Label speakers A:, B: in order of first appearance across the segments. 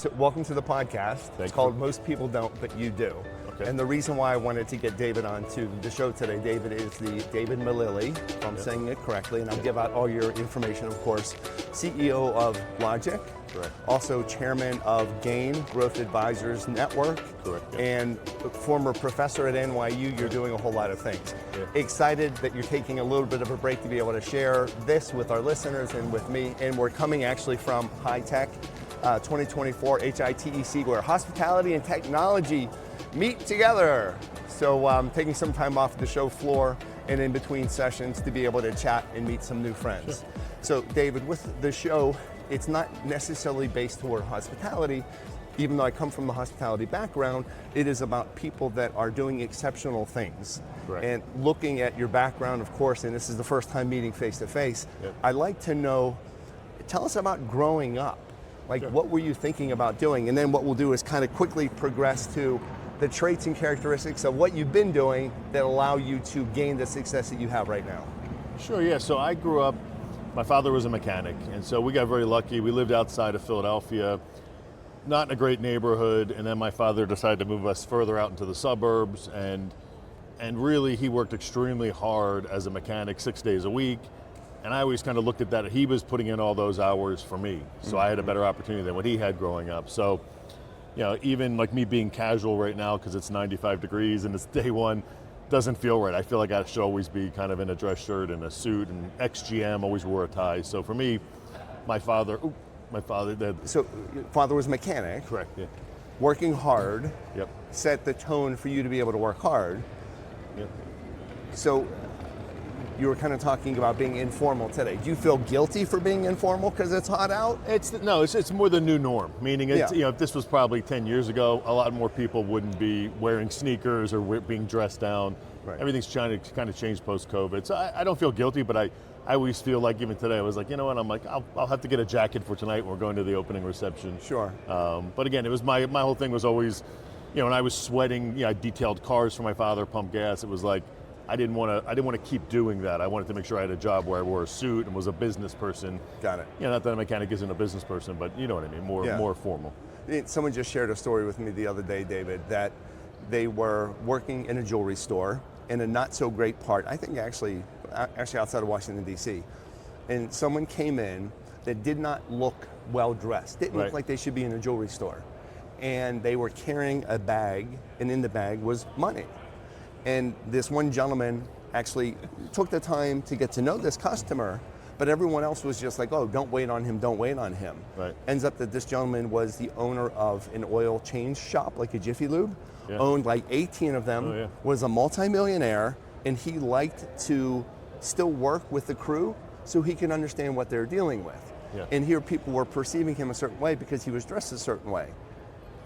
A: So welcome to the podcast. It's called Most People Don't, But You Do.
B: Okay.
A: And the reason why I wanted to get David onto the show today, David is the David Millili, if I'm saying it correctly, and I'll give out all your information, of course. CEO of LodgIQ.
B: Correct.
A: Also chairman of GAIN, Growth Advisors Network.
B: Correct. Yeah.
A: And former professor at NYU. You're doing a whole lot of things.
B: Yeah.
A: Excited that you're taking a little bit of a break to be able to share this with our listeners and with me. And we're coming actually from High Tech 2024 HITEC, where hospitality and technology meet together. So I'm taking some time off the show floor and in between sessions to be able to chat and meet some new friends.
B: Sure.
A: So David, with the show, it's not necessarily based toward hospitality. Even though I come from the hospitality background, it is about people that are doing exceptional things.
B: Correct.
A: And looking at your background, of course, and this is the first time meeting face to face,
B: Yep.
A: I'd like to know, tell us about growing up. Like,
B: Sure.
A: what were you thinking about doing? And then what we'll do is kind of quickly progress to the traits and characteristics of what you've been doing that allow you to gain the success that you have right now.
B: Sure, yeah. So I grew up, my father was a mechanic, and so we got very lucky. We lived outside of Philadelphia, not in a great neighborhood, and then my father decided to move us further out into the suburbs, and really he worked extremely hard as a mechanic 6 days a week. And I always kind of looked at that. He was putting in all those hours for me. So I had a better opportunity than what he had growing up. So, you know, even like me being casual right now because it's 95 degrees and it's day one, doesn't feel right. I feel like I should always be kind of in a dress shirt and a suit, and ex-GM always wore a tie. So for me, my father,
A: So your father was a mechanic,
B: correct, yeah.
A: working hard,
B: Yep,
A: set the tone for you to be able to work hard.
B: yep.
A: So you were kind of talking about being informal today. Do you feel guilty for being informal because it's hot out?
B: It's more the new norm. Meaning, it's,
A: Yeah.
B: you know, if this was probably 10 years ago, a lot more people wouldn't be wearing sneakers or being dressed down.
A: Right.
B: Everything's trying to kind of change post-COVID. So I don't feel guilty, but I always feel like, even today, I was like, you know what? I'm like, I'll have to get a jacket for tonight when we're going to the opening reception.
A: Sure.
B: But again, it was my whole thing was always, you know, when I was sweating, I detailed cars for my father, pumped gas. It was like, I didn't want to keep doing that. I wanted to make sure I had a job where I wore a suit and was a business person.
A: Got it.
B: You know, not that a mechanic isn't a business person, but you know what I mean, more formal.
A: Someone just shared a story with me the other day, David, that they were working in a jewelry store in a not so great part, I think actually outside of Washington, D.C. And someone came in that did not look well dressed, didn't look
B: Right.
A: like they should be in a jewelry store. And they were carrying a bag, and in the bag was money. And this one gentleman actually took the time to get to know this customer, but everyone else was just like, oh, don't wait on him, don't wait on him.
B: Right.
A: Ends up that this gentleman was the owner of an oil change shop, like a Jiffy Lube,
B: Yeah.
A: owned like 18 of them,
B: Oh, yeah.
A: was a multimillionaire, and he liked to still work with the crew so he can understand what they're dealing with.
B: Yeah.
A: And here people were perceiving him a certain way because he was dressed a certain way.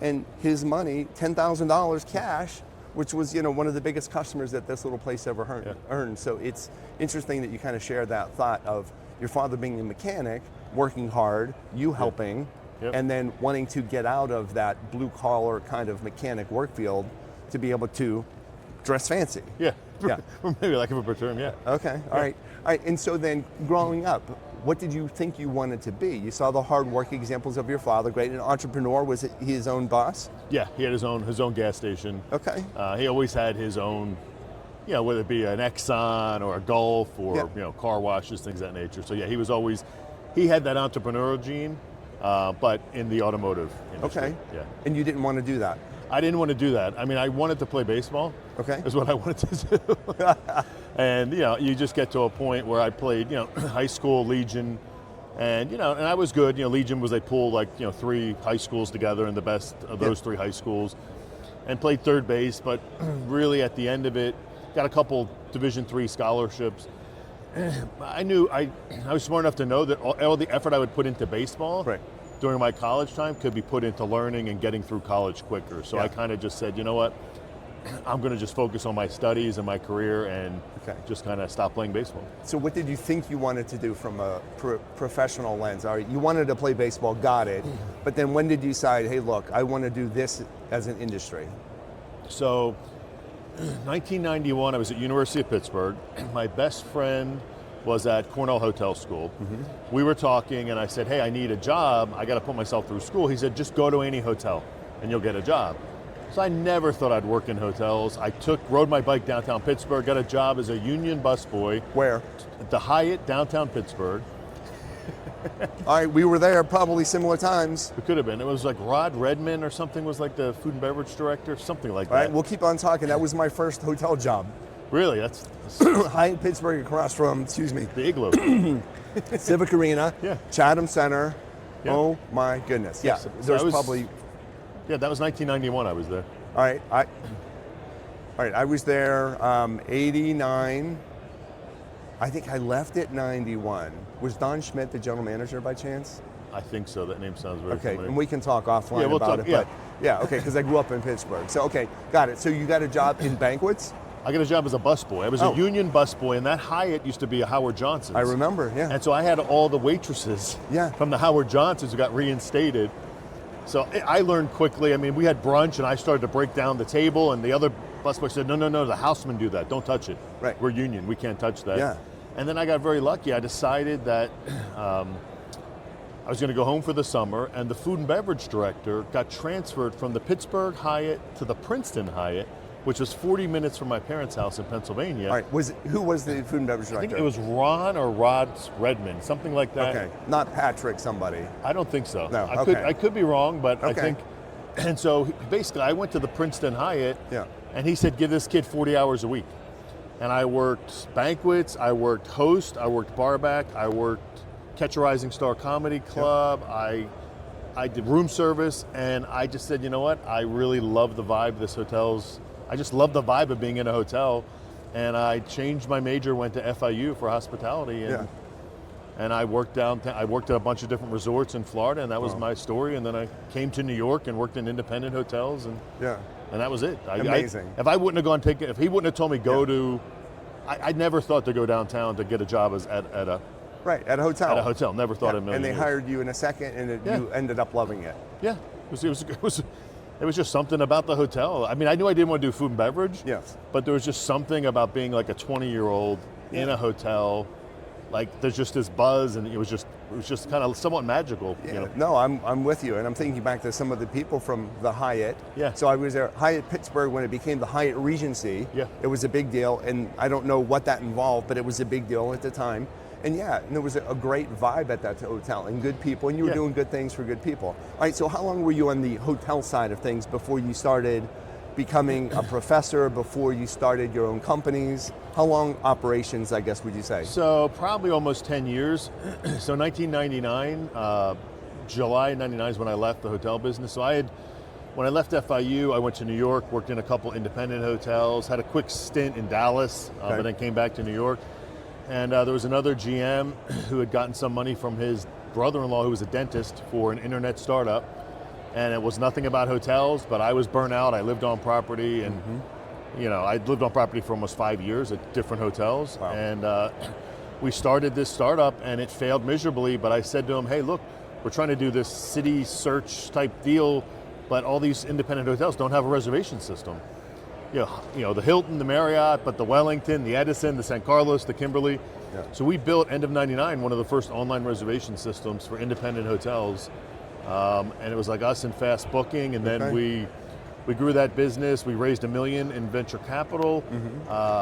A: And his money, $10,000 cash, which was, you know, one of the biggest customers that this little place ever earned. So it's interesting that you kind of share that thought of your father being a mechanic, working hard, you helping,
B: Yep.
A: and then wanting to get out of that blue collar kind of mechanic work field to be able to dress fancy.
B: Yeah,
A: Yeah.
B: maybe lack of a better term, yeah.
A: Okay, all right. And so then growing up, what did you think you wanted to be? You saw the hard work examples of your father, great, an entrepreneur, was he his own boss?
B: Yeah, he had his own gas station.
A: Okay.
B: He always had his own, you know, whether it be an Exxon or a Gulf or,
A: Yeah.
B: you know, car washes, things of that nature. So yeah, he had that entrepreneurial gene, but in the automotive industry.
A: Okay.
B: Yeah.
A: And you didn't want to do that?
B: I didn't want to do that. I mean, I wanted to play baseball.
A: Okay.
B: Is what I wanted to do. And, you know, you just get to a point where I played, you know, high school, Legion, and, you know, and I was good. You know, Legion was, they pulled like, you know, 3 high schools together in the best of those 3 high schools, and played third base, but really at the end of it, got a couple Division III scholarships. I knew, I was smart enough to know that all the effort I would put into baseball
A: Right.
B: during my college time could be put into learning and getting through college quicker. So I kind of just said, you know what, I'm going to just focus on my studies and my career and just kind of stop playing baseball.
A: So what did you think you wanted to do from a professional lens? All right, you wanted to play baseball, got it, but then when did you decide, hey, look, I want to do this as an industry?
B: So 1991, I was at University of Pittsburgh. My best friend was at Cornell Hotel School. We were talking and I said, hey, I need a job. I got to put myself through school. He said, just go to any hotel and you'll get a job. So I never thought I'd work in hotels. I rode my bike downtown Pittsburgh, got a job as a union busboy.
A: Where?
B: At the Hyatt, downtown Pittsburgh.
A: All right, we were there probably similar times.
B: It could have been. It was like Rod Redman or something was like the food and beverage director, something like that.
A: All right, we'll keep on talking. That was my first hotel job.
B: Really? That's
A: Hyatt Pittsburgh across from,
B: the Igloo.
A: Civic Arena,
B: Yeah.
A: Chatham Center.
B: Yeah.
A: Oh my goodness. Yeah,
B: So
A: there's
B: I was-
A: probably,
B: Yeah, that was 1991 I was there.
A: all right, I was there 89. I think I left at 91. Was Don Schmidt the general manager by chance?
B: I think so. That name sounds very
A: Okay,
B: familiar.
A: and we can talk offline
B: Yeah, we'll
A: about
B: talk,
A: it.
B: yeah.
A: But yeah, okay, because I grew up in Pittsburgh. So okay, got it. So you got a job in banquets?
B: I got a job as a busboy. I was
A: Oh.
B: a union busboy, and that Hyatt used to be a Howard Johnson's.
A: I remember, yeah.
B: And so I had all the waitresses
A: Yeah.
B: from the Howard Johnsons who got reinstated. So I learned quickly. I mean, we had brunch, and I started to break down the table, and the other busboy said, no, the housemen do that. Don't touch it.
A: Right.
B: We're union. We can't touch that.
A: Yeah.
B: And then I got very lucky. I decided that I was going to go home for the summer, and the food and beverage director got transferred from the Pittsburgh Hyatt to the Princeton Hyatt, which was 40 minutes from my parents' house in Pennsylvania.
A: All right, who was the food and beverage
B: I think
A: director?
B: it was Ron or Rod Redman, something like that.
A: Okay, not Patrick somebody.
B: I don't think so.
A: No,
B: I could be wrong, but I
A: Okay.
B: think. And so basically, I went to the Princeton Hyatt,
A: Yeah.
B: and he said, "Give this kid 40 hours a week." And I worked banquets, I worked host, I worked barback, I worked Catch a Rising Star Comedy Club. I did room service, and I just said, you know what? I really love the vibe of this hotel's. I just love the vibe of being in a hotel, and I changed my major, went to FIU for hospitality, and
A: Yeah.
B: and I worked downtown. I worked at a bunch of different resorts in Florida, and that was
A: Wow.
B: my story. And then I came to New York and worked in independent hotels, and
A: Yeah.
B: that was it.
A: Amazing.
B: If I wouldn't have gone if he wouldn't have told me go
A: Yeah.
B: to, I never thought to go downtown to get a job at a
A: Right, at a hotel.
B: Never thought
A: Yeah,
B: in a million
A: and they
B: years.
A: hired you in a second, and
B: Yeah.
A: you ended up loving it.
B: Yeah, it was just something about the hotel. I mean, I knew I didn't want to do food and beverage.
A: Yes.
B: But there was just something about being like a 20-year-old in
A: Yeah.
B: a hotel. Like there's just this buzz, and it was just kind of somewhat magical.
A: Yeah.
B: You know?
A: No, I'm with you, and I'm thinking back to some of the people from the Hyatt.
B: Yeah.
A: So I was there, Hyatt Pittsburgh, when it became the Hyatt Regency.
B: Yeah.
A: It was a big deal, and I don't know what that involved, but it was a big deal at the time. And yeah, and there was a great vibe at that hotel, and good people, and you were
B: Yeah.
A: doing good things for good people. All right, so how long were you on the hotel side of things before you started becoming a professor, before you started your own companies? How long operations, I guess, would you say?
B: So probably almost 10 years. So 1999, July 99 is when I left the hotel business. So when I left FIU, I went to New York, worked in a couple independent hotels, had a quick stint in Dallas,
A: Okay.
B: but then came back to New York. And there was another GM who had gotten some money from his brother-in-law, who was a dentist, for an internet startup. And it was nothing about hotels, but I was burnt out. I lived on property, and I lived on property for almost 5 years at different hotels.
A: Wow.
B: And we started this startup, and it failed miserably. But I said to him, "Hey, look, we're trying to do this city search type deal, but all these independent hotels don't have a reservation system. You know, the Hilton, the Marriott, but the Wellington, the Edison, the San Carlos, the Kimberly."
A: Yeah.
B: So we built, end of '99, one of the first online reservation systems for independent hotels. And it was like us in fast booking, and then
A: Okay.
B: we grew that business. We raised $1 million in venture capital.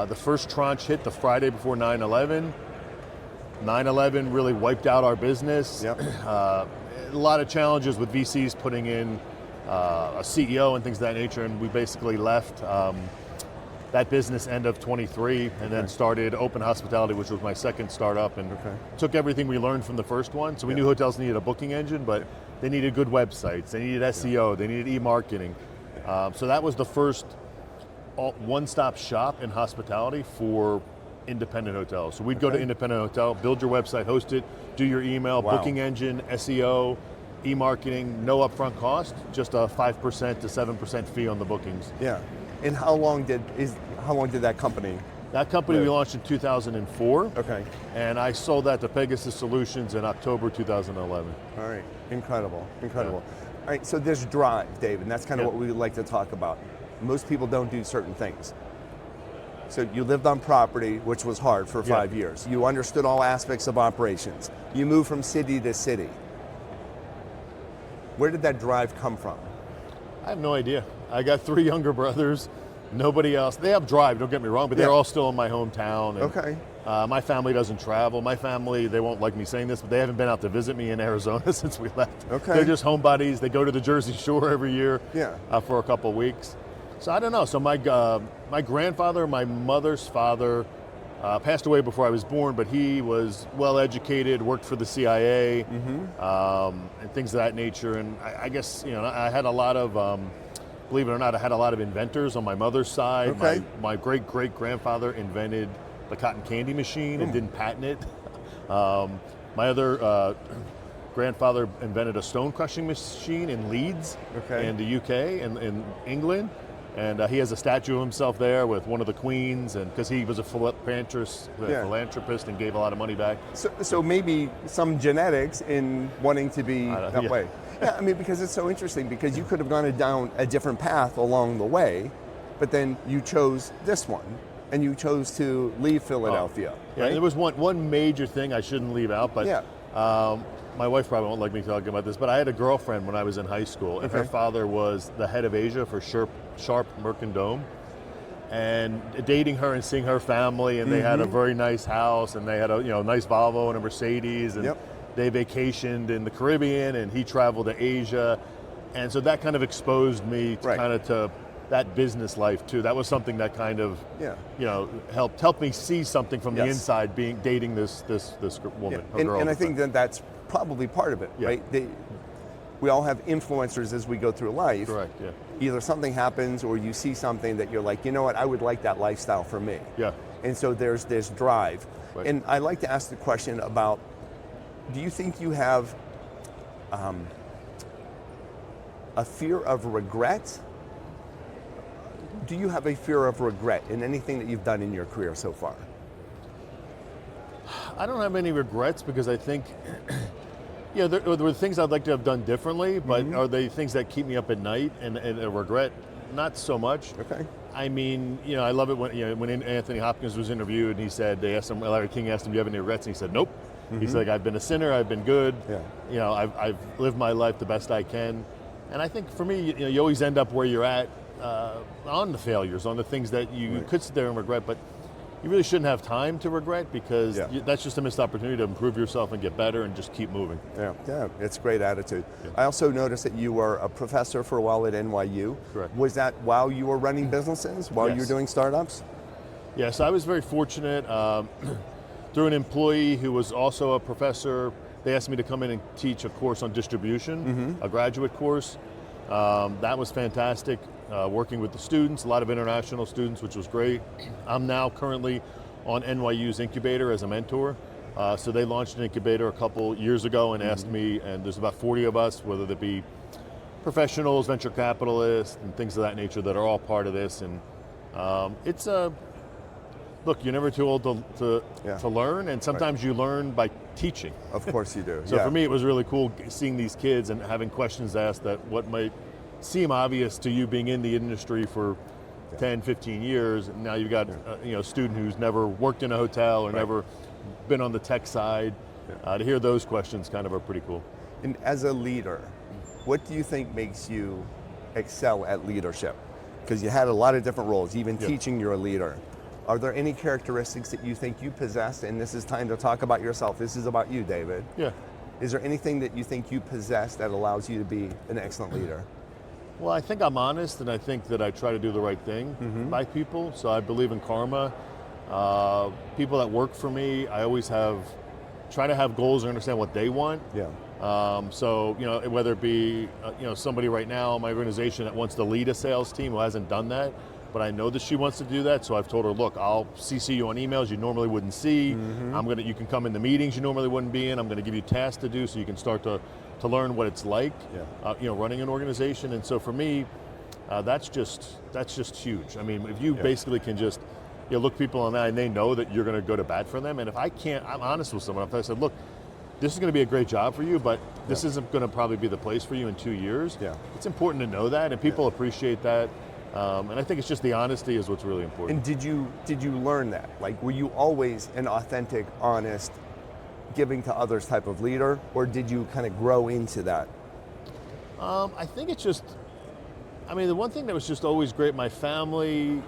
B: The first tranche hit the Friday before 9/11. 9/11 really wiped out our business.
A: Yep.
B: A lot of challenges with VCs putting in a CEO and things of that nature, and we basically left that business end of 23, and then started Open Hospitality, which was my second startup, and took everything we learned from the first one. So we knew hotels needed a booking engine, but they needed good websites, they needed SEO, they needed e-marketing. So that was the first one-stop shop in hospitality for independent hotels. So we'd go to independent hotel, build your website, host it, do your email,
A: Wow.
B: booking engine, SEO, e-marketing, no upfront cost, just a 5% to 7% fee on the bookings.
A: Yeah. And how long did that company?
B: That company we
A: Yeah.
B: launched in 2004,
A: Okay.
B: and I sold that to Pegasus Solutions in October 2011.
A: All right. Incredible. Incredible. All right. So there's drive, Dave, and that's kind of
B: Yeah.
A: what we like to talk about. Most people don't do certain things. So you lived on property, which was hard for 5 years. You understood all aspects of operations. You moved from city to city. Where did that drive come from?
B: I have no idea. I got 3 younger brothers. Nobody else. They have drive, don't get me wrong, but they're all still in my hometown. And,
A: okay.
B: My family doesn't travel. My family, they won't like me saying this, but they haven't been out to visit me in Arizona since we left.
A: Okay.
B: They're just homebodies. They go to the Jersey Shore every year for a couple of weeks. So I don't know. So my grandfather, my mother's father, passed away before I was born, but he was well educated, worked for the CIA, and things of that nature. And I guess, I had a lot of, believe it or not, I had a lot of inventors on my mother's side.
A: Okay.
B: My great-great-grandfather invented the cotton candy machine and didn't patent it. My other grandfather invented a stone crushing machine in Leeds in the UK and in England. And he has a statue of himself there with one of the queens, and because he was a philanthropist and gave a lot of money back.
A: So maybe some genetics in wanting to be that way. Yeah, I mean, because it's so interesting, because you could have gone down a different path along the way, but then you chose this one, and you chose to leave Philadelphia.
B: Yeah,
A: right?
B: there was one major thing I shouldn't leave out, but my wife probably won't like me talking about this, but I had a girlfriend when I was in high school, and her father was the head of Asia for Sharp Mercandome, and dating her and seeing her family, and they had a very nice house, and they had a nice Volvo and a Mercedes, and they vacationed in the Caribbean, and he traveled to Asia, and so that kind of exposed me to kind of to that business life too. That was something that kind of helped me see something from the inside, dating this woman.
A: And I think that's probably part of it, right? We all have influencers as we go through life.
B: Correct, yeah.
A: Either something happens or you see something that you're like, you know what, I would like that lifestyle for me.
B: Yeah.
A: And so there's this drive.
B: Right.
A: And I like to ask the question about, do you think you have a fear of regret? Do you have a fear of regret in anything that you've done in your career so far?
B: I don't have any regrets, because I think, there were things I'd like to have done differently, but are they things that keep me up at night and a regret? Not so much.
A: Okay.
B: I mean, I love it when Anthony Hopkins was interviewed, and he said, Larry King asked him, do you have any regrets? And he said, nope. He's like, I've been a sinner, I've been good. Yeah. I've lived my life the best I can. And I think for me, you always end up where you're at on the failures, on the things that you could sit there and regret, but you really shouldn't have time to regret, because that's just a missed opportunity to improve yourself and get better and just keep moving.
A: Yeah, it's a great attitude. I also noticed that you were a professor for a while at NYU.
B: Correct.
A: Was that while you were running businesses, while you were doing startups?
B: Yes, I was very fortunate. Through an employee who was also a professor, they asked me to come in and teach a course on distribution, a graduate course. That was fantastic, working with the students, a lot of international students, which was great. I'm now currently on NYU's incubator as a mentor. So they launched an incubator a couple years ago and asked me, and there's about 40 of us, whether they be professionals, venture capitalists, and things of that nature, that are all part of this. And it's a, look, you're never too old to learn, and sometimes you learn by teaching.
A: Of course you do.
B: So for me, it was really cool seeing these kids and having questions asked that what might seem obvious to you being in the industry for 10, 15 years. And now you've got a student who's never worked in a hotel or never been on the tech side. To hear those questions kind of are pretty cool.
A: And as a leader, what do you think makes you excel at leadership? Because you had a lot of different roles, even teaching, you're a leader. Are there any characteristics that you think you possess, and this is time to talk about yourself, this is about you, David.
B: Yeah.
A: Is there anything that you think you possess that allows you to be an excellent leader?
B: Well, I think I'm honest, and I think that I try to do the right thing by people, so I believe in karma. People that work for me, I always try to have goals and understand what they want. So, whether it be, somebody right now in my organization that wants to lead a sales team who hasn't done that, but I know that she wants to do that, so I've told her, look, I'll CC you on emails you normally wouldn't see. You can come in the meetings you normally wouldn't be in. I'm going to give you tasks to do so you can start to learn what it's like, running an organization. And so for me, that's just huge. I mean, if you basically can just look people in the eye and they know that you're going to go to bat for them. And if I can't, I'm honest with someone. If I said, look, this is going to be a great job for you, but this isn't going to probably be the place for you in 2 years. It's important to know that, and people appreciate that. And I think it's just the honesty is what's really important.
A: And did you learn that? Like, were you always an authentic, honest, giving to others type of leader, or did you kind of grow into that?
B: I think it's just, I mean, the one thing that was just always great, my family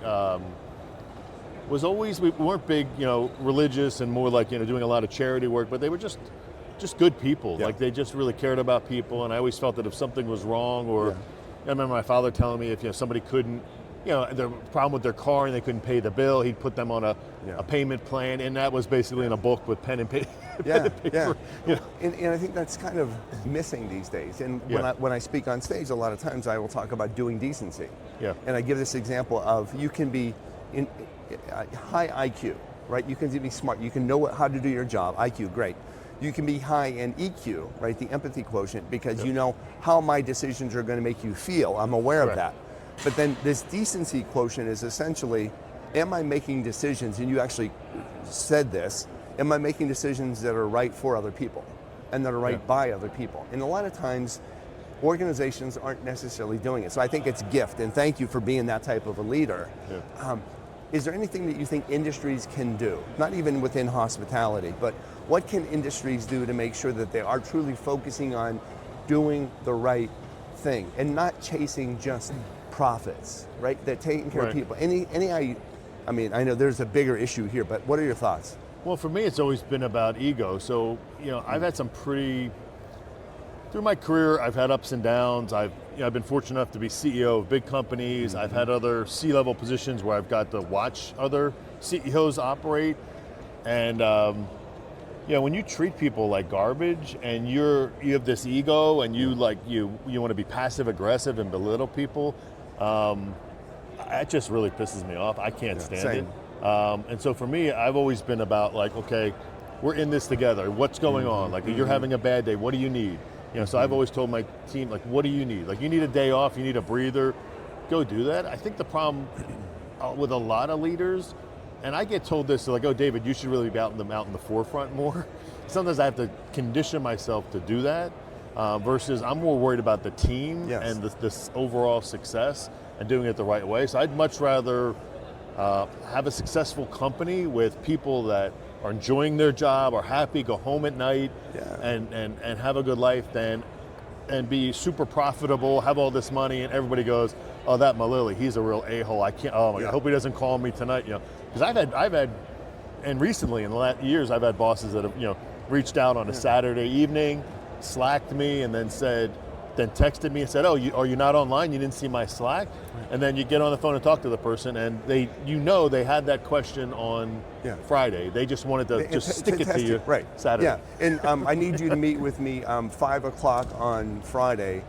B: was always, we weren't big, religious and more like, doing a lot of charity work, but they were just good people.
A: Yeah.
B: Like they just really cared about people, and I always felt that if something was wrong, or I remember my father telling me if somebody couldn't, the problem with their car and they couldn't pay the bill, he'd put them on a payment plan, and that was basically in a book with pen and paper.
A: And I think that's kind of missing these days. And when I speak on stage, a lot of times I will talk about doing decency.
B: Yeah.
A: And I give this example of you can be in high IQ, right? You can be smart. You can know how to do your job. IQ, great. You can be high in EQ, right? The empathy quotient, because you know how my decisions are going to make you feel. I'm aware of that. But then this decency quotient is essentially, am I making decisions, and you actually said this, am I making decisions that are right for other people and that are right by other people? And a lot of times, organizations aren't necessarily doing it. So I think it's a gift, and thank you for being that type of a leader. Yeah. Is there anything that you think industries can do, not even within hospitality, but what can industries do to make sure that they are truly focusing on doing the right thing and not chasing just profits, right? They're taking care of people. I mean, I know there's a bigger issue here, but what are your thoughts?
B: Well, for me, it's always been about ego. So, I've had through my career, I've had ups and downs. I've been fortunate enough to be CEO of big companies. I've had other C-level positions where I've got to watch other CEOs operate. And, when you treat people like garbage and you have this ego and you want to be passive aggressive and belittle people, that just really pisses me off. I can't stand it. And so for me, I've always been about like, okay, we're in this together. What's going on? Like, you're having a bad day. What do you need? So I've always told my team, like, what do you need? Like, you need a day off, you need a breather, go do that. I think the problem with a lot of leaders, and I get told this, like, oh, David, you should really be out in the forefront more. Sometimes I have to condition myself to do that, versus I'm more worried about the team and this overall success and doing it the right way. So I'd much rather have a successful company with people that are enjoying their job, are happy, go home at night, and have a good life, and be super profitable, have all this money, and everybody goes, oh, that Millili, he's a real a-hole. I can't. Oh my God, I hope he doesn't call me tonight. Because I've had, and recently in the last years, I've had bosses that have reached out on a Saturday evening, slacked me, and then texted me and said, oh, are you not online? You didn't see my Slack? And then you get on the phone and talk to the person, and they had that question on Friday. They just wanted to stick it to you Saturday.
A: Yeah, and I need you to meet with me 5 o'clock on Friday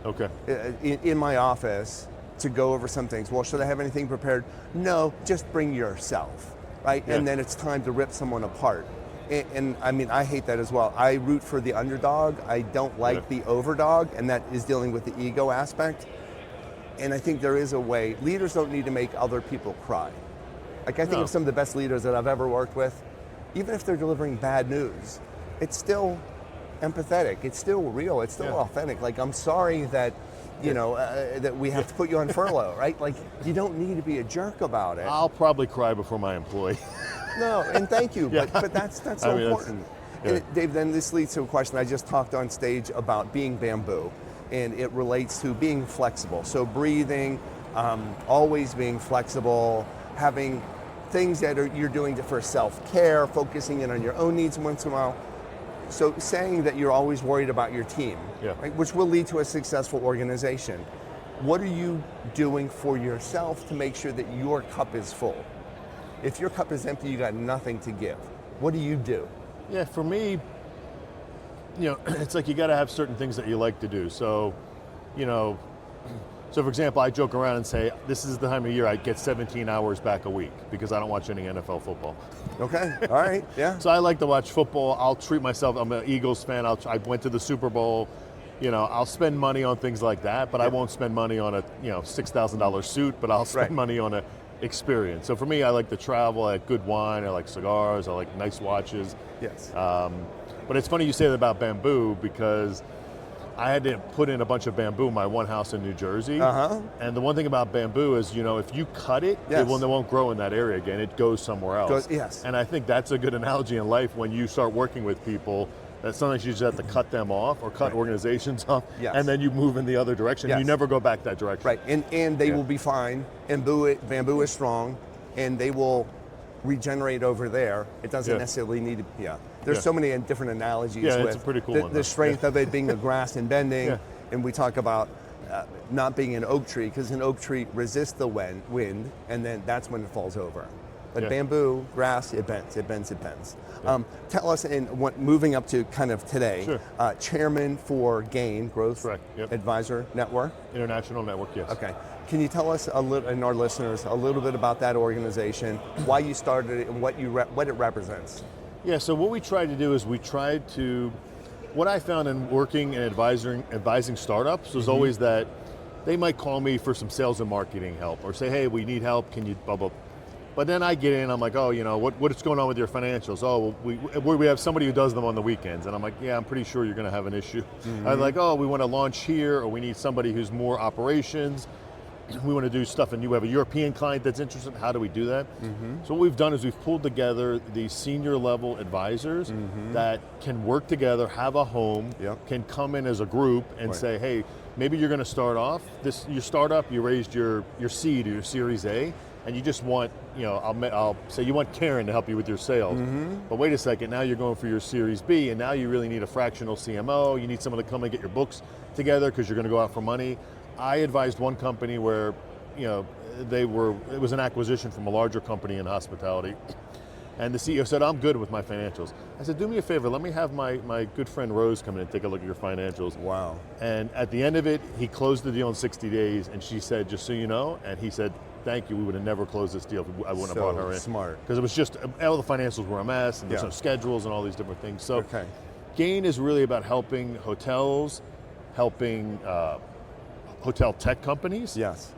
A: in my office to go over some things. Well, should I have anything prepared? No, just bring yourself, right? Yeah. And then it's time to rip someone apart. And I mean, I hate that as well. I root for the underdog. I don't like the overdog, and that is dealing with the ego aspect. And I think there is a way. Leaders don't need to make other people cry. Like, I think of some of the best leaders that I've ever worked with, even if they're delivering bad news, it's still empathetic. It's still real. It's still authentic. Like, I'm sorry that, that we have to put you on furlough, right? Like, you don't need to be a jerk about it.
B: I'll probably cry before my employee.
A: No, and thank you, but that's so important. And Dave, then this leads to a question. I just talked on stage about being bamboo, and it relates to being flexible. So breathing, always being flexible, having things that you're doing for self-care, focusing in on your own needs once in a while. So saying that you're always worried about your team, right, which will lead to a successful organization. What are you doing for yourself to make sure that your cup is full? If your cup is empty, you got nothing to give. What do you do?
B: Yeah, for me, it's like you got to have certain things that you like to do. So, so for example, I joke around and say, this is the time of year I get 17 hours back a week because I don't watch any NFL football.
A: Okay, all right, yeah.
B: So I like to watch football. I'll treat myself, I'm an Eagles fan. I went to the Super Bowl. I'll spend money on things like that, but I won't spend money on a, $6,000 suit, but I'll spend money on a experience. So for me, I like to travel, I like good wine, I like cigars, I like nice watches.
A: Yes.
B: But it's funny you say that about bamboo because I had to put in a bunch of bamboo in my one house in New Jersey. And the one thing about bamboo is, if you cut it,
A: Yes.
B: it won't grow in that area again. It goes somewhere else.
A: Yes.
B: And I think that's a good analogy in life when you start working with people, that sometimes you just have to cut them off or cut organizations off,
A: Yes.
B: and then you move in the other direction.
A: Yes.
B: You never go back that direction.
A: Right, and they will be fine, and bamboo is strong, and they will regenerate over there. It doesn't necessarily need to, There's so many different analogies with
B: it's a pretty cool
A: the,
B: one,
A: the
B: though.
A: strength of it being the grass and bending, and we talk about not being an oak tree, because an oak tree resists the wind, and then that's when it falls over. But bamboo, grass, it bends. Tell us, moving up to kind of today, chairman for GAIN, Growth Advisor Network.
B: International Network, yes.
A: Okay. Can you tell us a little, and our listeners, a little bit about that organization, why you started it, and what it represents?
B: Yeah, so what we tried to do is what I found in working and advising startups was always that they might call me for some sales and marketing help, or say, hey, we need help, can you blah, blah. But then I get in, I'm like, oh, what's going on with your financials? Oh, we have somebody who does them on the weekends. And I'm like, yeah, I'm pretty sure you're going to have an issue. I'm like, oh, we want to launch here, or we need somebody who's more operations. We want to do stuff, and you have a European client that's interested. How do we do that? So what we've done is we've pulled together these senior level advisors that can work together, have a home, can come in as a group and say, hey, maybe you're going to start off, your startup, you raised your seed or your Series A, and you just want, I'll say you want Karen to help you with your sales. But wait a second, now you're going for your Series B, and now you really need a fractional CMO. You need someone to come and get your books together because you're going to go out for money. I advised one company where, it was an acquisition from a larger company in hospitality. And the CEO said, I'm good with my financials. I said, do me a favor, let me have my good friend Rose come in and take a look at your financials.
A: Wow.
B: And at the end of it, he closed the deal in 60 days, and she said, just so you know, and he said, thank you, we would have never closed this deal if I wouldn't have brought her in.
A: Smart.
B: Because it was just, all the financials were a mess, and there's no schedules and all these different things. So GAIN is really about helping hotels, helping hotel tech companies.
A: Yes.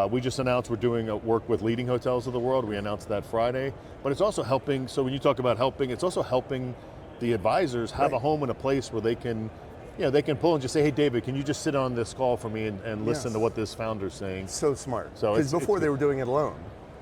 B: We just announced we're doing work with leading hotels of the world. We announced that Friday. But it's also helping, so when you talk about helping, it's also helping the advisors have a home and a place where they can, they can pull and just say, hey, David, can you just sit on this call for me and listen to what this founder's saying?
A: So smart.
B: So
A: because before they were doing it alone.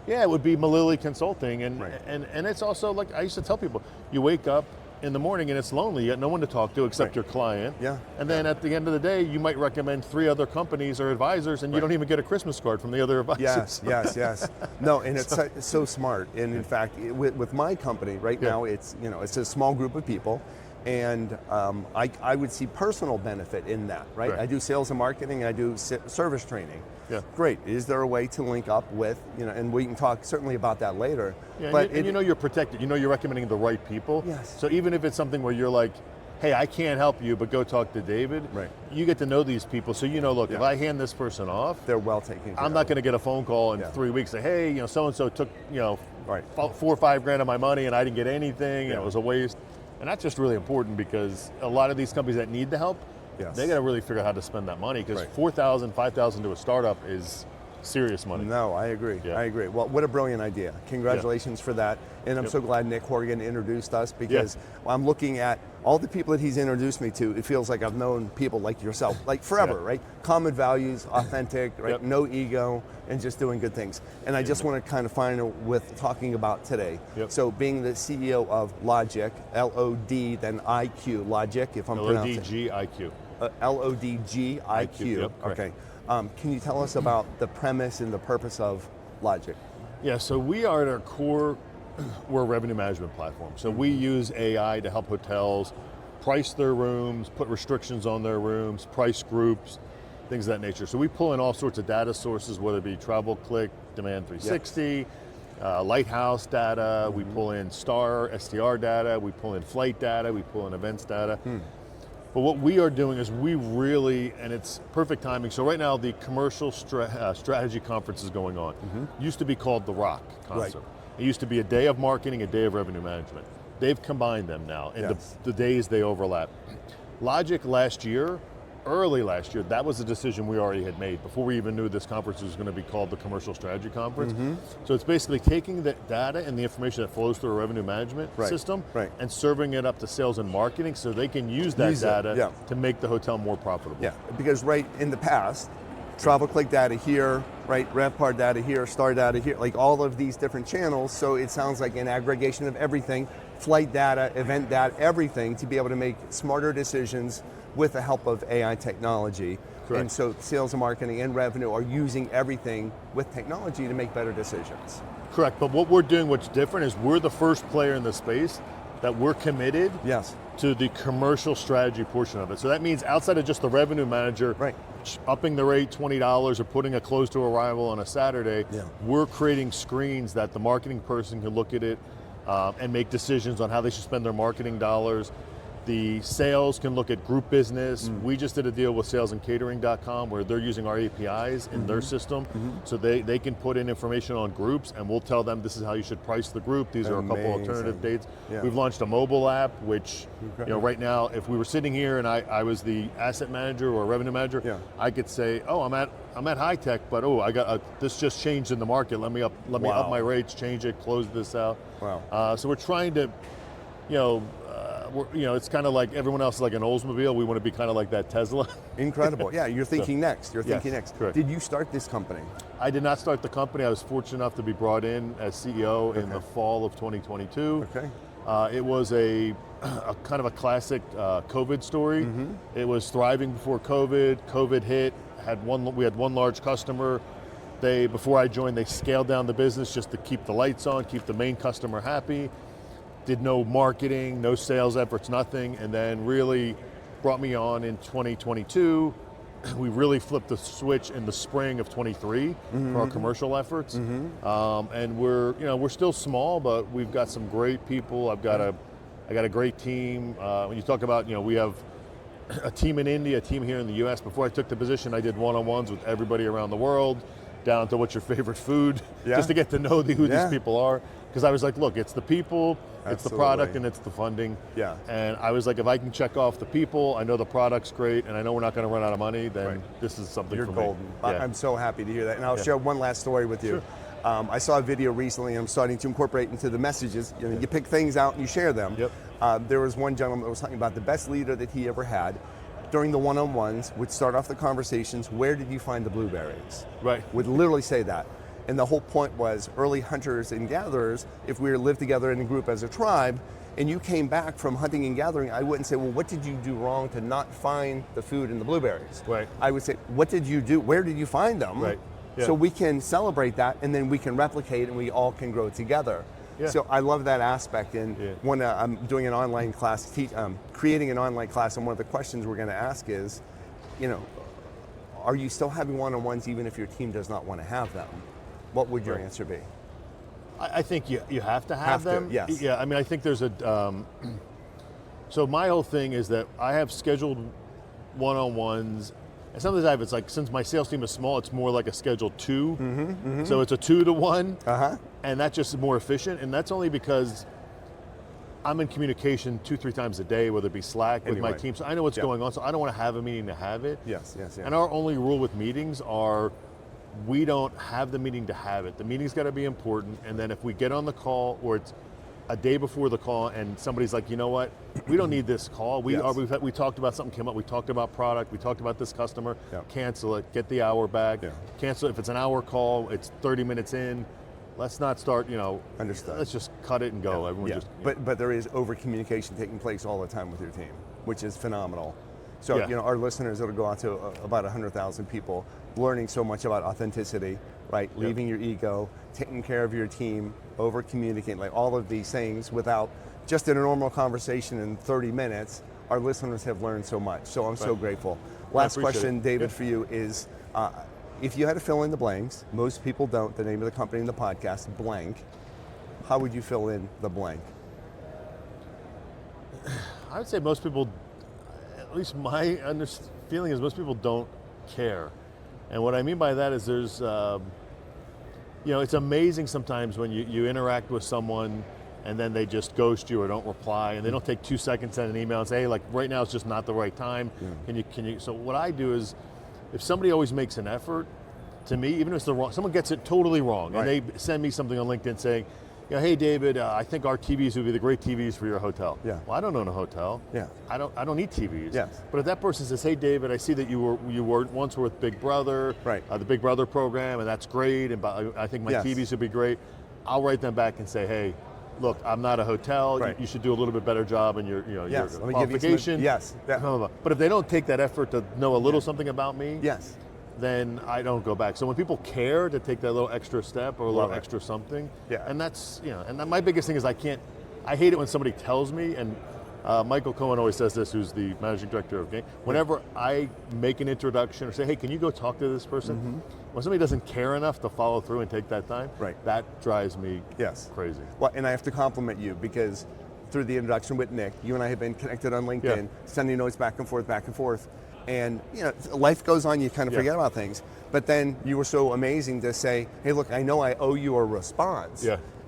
B: Yeah, it would be Millili Consulting. And it's also like, I used to tell people, you wake up in the morning and it's lonely, you got no one to talk to except your client. And then at the end of the day, you might recommend 3 other companies or advisors, and you don't even get a Christmas card from the other advisors.
A: Yes. No, and it's so smart. And in fact, with my company right now, it's it's a small group of people, and I would see personal benefit in that. Right? I do sales and marketing, and I do service training. Great. Is there a way to link up with, and we can talk certainly about that later.
B: But you're protected. You're recommending the right people. So even if it's something where you're like, hey, I can't help you, but go talk to David. You get to know these people, so look, if I hand this person off,
A: they're well taken care of.
B: I'm not going to get a phone call in 3 weeks, say, hey, so and so took 4 or 5 grand of my money, and I didn't get anything, and it was a waste. And that's just really important, because a lot of these companies that need the help, they got to really figure out how to spend that money, because $4,000, $5,000 to a startup is serious money.
A: No, I agree. I agree. Well, what a brilliant idea. Congratulations for that. And I'm so glad Nick Horgan introduced us, because I'm looking at all the people that he's introduced me to. It feels like I've known people like yourself, like forever, right? Common values, authentic, right? No ego, and just doing good things. And I just want to kind of find with talking about today. So being the CEO of LodgIQ, L-O-D, then I-Q, LodgIQ, if I'm pronouncing it.
B: L-O-D-G-I-Q.
A: L-O-D-G-I-Q. Okay. Can you tell us about the premise and the purpose of LodgIQ?
B: Yeah, so we are at our core, we're a revenue management platform. So we use AI to help hotels price their rooms, put restrictions on their rooms, price groups, things of that nature. So we pull in all sorts of data sources, whether it be Travel Click, Demand 360, Lighthouse data, we pull in STR data, we pull in flight data, we pull in events data. But what we are doing is we really, and it's perfect timing, so right now the commercial strategy conference is going on. Used to be called the Rock concert. It used to be a day of marketing, a day of revenue management. They've combined them now, and the days they overlap. LodgIQ last year early last year, that was a decision we already had made before we even knew this conference was going to be called the Commercial Strategy Conference. So it's basically taking the data and the information that flows through a revenue management system and serving it up to sales and marketing so they can use that data to make the hotel more profitable.
A: Yeah, because in the past, travel click data here, RevPAR data here, star data here, like all of these different channels. So it sounds like an aggregation of everything, flight data, event data, everything to be able to make smarter decisions with the help of AI technology.
B: Correct.
A: And so sales and marketing and revenue are using everything with technology to make better decisions.
B: Correct, but what we're doing, what's different is we're the first player in the space that we're committed to the commercial strategy portion of it. So that means outside of just the revenue manager upping the rate $20 or putting a close to arrival on a Saturday, we're creating screens that the marketing person can look at it and make decisions on how they should spend their marketing dollars. The sales can look at group business. We just did a deal with salesandcatering.com where they're using our APIs in their system. So they can put in information on groups and we'll tell them this is how you should price the group. These are a couple alternative dates. We've launched a mobile app, which right now, if we were sitting here and I was the asset manager or revenue manager, I could say, oh, I'm at high tech, but I got this just changed in the market. Let me up my rates, change it, close this out. So we're trying to, it's kind of like everyone else is like an Oldsmobile. We want to be kind of like that Tesla.
A: Incredible. Yeah, you're thinking next. You're thinking
B: yes,
A: next.
B: Correct.
A: Did you start this company?
B: I did not start the company. I was fortunate enough to be brought in as CEO in the fall of 2022. It was a kind of a classic COVID story. It was thriving before COVID. COVID hit. We had one large customer. Before I joined, they scaled down the business just to keep the lights on, keep the main customer happy. Did no marketing, no sales efforts, nothing, and then really brought me on in 2022. We really flipped the switch in the spring of 23 for our commercial efforts, and we're still small, but we've got some great people. I got a great team. When you talk about, we have a team in India, a team here in the U.S. Before I took the position, I did one-on-ones with everybody around the world, down to what's your favorite food, just to get to know who these people are. Because I was like, look, it's the people, it's the product, and it's the funding. And I was like, if I can check off the people, I know the product's great, and I know we're not going to run out of money, then this is something
A: You're
B: for
A: golden.
B: me.
A: I'm so happy to hear that. And I'll share one last story with you. I saw a video recently, and I'm starting to incorporate into the messages. You pick things out and you share them. There was one gentleman that was talking about the best leader that he ever had. During the one-on-ones, would start off the conversations, where did you find the blueberries? Would literally say that. And the whole point was early hunters and gatherers, if we lived together in a group as a tribe, and you came back from hunting and gathering, I wouldn't say, well, what did you do wrong to not find the food and the blueberries? I would say, what did you do? Where did you find them? So we can celebrate that, and then we can replicate, and we all can grow together. So I love that aspect. And when I'm doing an online class, creating an online class, and one of the questions we're going to ask is, are you still having one-on-ones even if your team does not want to have them? What would your answer be?
B: I think you have to have them.
A: Yes.
B: Yeah, I mean, I think there's so my whole thing is that I have scheduled one-on-ones, and sometimes it's like, since my sales team is small, it's more like a scheduled 2. So it's a 2-to-1, and that's just more efficient, and that's only because I'm in communication 2-3 times a day, whether it be Slack with my team, so I know what's going on, so I don't want to have a meeting to have it. And our only rule with meetings are, we don't have the meeting to have it. The meeting's got to be important, and then if we get on the call, or it's a day before the call, and somebody's like, you know what, we don't need this call. We talked about something came up. We talked about product. We talked about this customer. Cancel it. Get the hour back. Cancel it. If it's an hour call, it's 30 minutes in. Let's not start.
A: Understood.
B: Let's just cut it and go. Everyone
A: But there is over communication taking place all the time with your team, which is phenomenal. So our listeners, it'll go out to about 100,000 people, learning so much about authenticity, leaving your ego, taking care of your team, over communicating, like all of these things without just in a normal conversation in 30 minutes. Our listeners have learned so much. So I'm so grateful. Last question, David, for you is, if you had to fill in the blanks, most people don't, the name of the company in the podcast, blank, how would you fill in the blank?
B: I would say most people, at least my feeling is most people don't care. And what I mean by that is there's, it's amazing sometimes when you interact with someone and then they just ghost you or don't reply, and they don't take 2 seconds to send an email and say, hey, like right now it's just not the right time. Can you? So what I do is, if somebody always makes an effort, to me, even if it's the wrong, someone gets it totally wrong, and they send me something on LinkedIn saying, hey David, I think our TVs would be the great TVs for your hotel.
A: Yeah.
B: Well, I don't own a hotel.
A: Yeah.
B: I don't need TVs.
A: Yes.
B: But if that person says, hey David, I see that you were once with Big Brother, the Big Brother program, and that's great, and I think my TVs would be great, I'll write them back and say, hey, look, I'm not a hotel. You should do a little bit better job in your your qualification. But if they don't take that effort to know a little something about me, then I don't go back. So when people care to take that little extra step or a little extra something, and that's and my biggest thing is I hate it when somebody tells me, and Michael Cohen always says this, who's the managing director of Game. Whenever I make an introduction or say, hey, can you go talk to this person? When somebody doesn't care enough to follow through and take that time, that drives me crazy.
A: Well, and I have to compliment you, because through the introduction with Nick, you and I have been connected on LinkedIn, sending notes back and forth. And life goes on, you kind of forget about things. But then you were so amazing to say, hey, look, I know I owe you a response.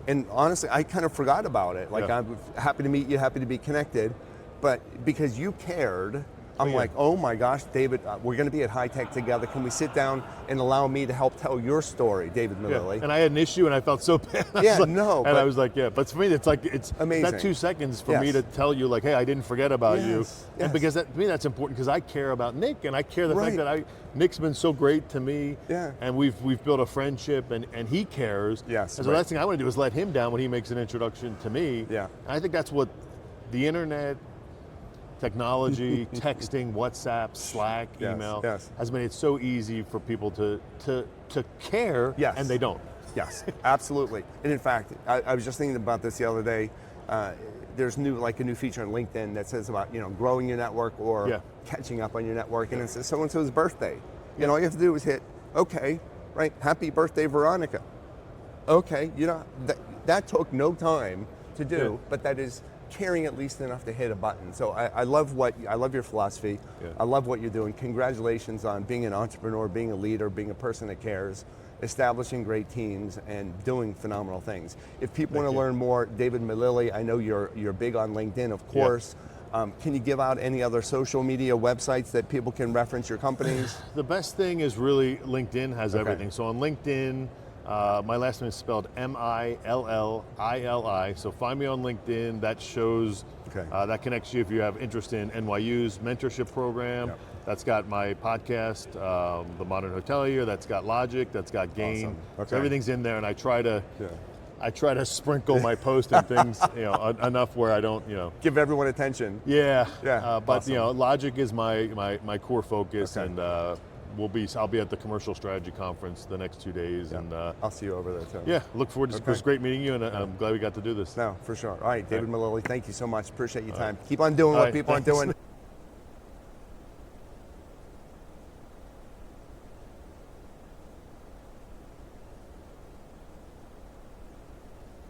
A: And honestly, I kind of forgot about it. Like, I'm happy to meet you, happy to be connected. But because you cared, I'm like, oh my gosh, David, we're going to be at High Tech together. Can we sit down and allow me to help tell your story, David Millili?
B: And I had an issue, and I felt so bad. I was like, but for me, it's amazing. That 2 seconds for me to tell you, like, hey, I didn't forget about you. And because to me, that's important, because I care about Nick, and I care the fact that Nick's been so great to me, and we've built a friendship, and he cares. And so the last thing I want to do is let him down when he makes an introduction to me. And I think that's what the internet, technology, texting, WhatsApp, Slack, email has made it so easy for people to care, and they don't.
A: Yes, absolutely. And in fact, I was just thinking about this the other day. There's a new feature on LinkedIn that says about growing your network or catching up on your network, and it says so-and-so's birthday. All you have to do is hit okay, right? Happy birthday, Veronica. Okay, that took no time to do, but that is caring at least enough to hit a button. So I love your philosophy. I love what you're doing. Congratulations on being an entrepreneur, being a leader, being a person that cares, establishing great teams, and doing phenomenal things. If people want to learn more, David Millili, I know you're big on LinkedIn, of course. Can you give out any other social media websites that people can reference your companies?
B: The best thing is really LinkedIn has everything. So on LinkedIn, my last name is spelled Millili. So find me on LinkedIn. That shows, that connects you if you have interest in NYU's mentorship program. That's got my podcast, The Modern Hotelier. That's got Logic. That's got Gain. So everything's in there, and I try to sprinkle my post and things, enough where I don't,
A: give everyone attention.
B: But Logic is my core focus, and I'll be at the Commercial Strategy Conference the next 2 days, and
A: I'll see you over there too.
B: Yeah, look forward to it. It was great meeting you, and I'm glad we got to do this.
A: No, for sure. All right, David Millili, thank you so much. Appreciate your time. Keep on doing what people aren't doing.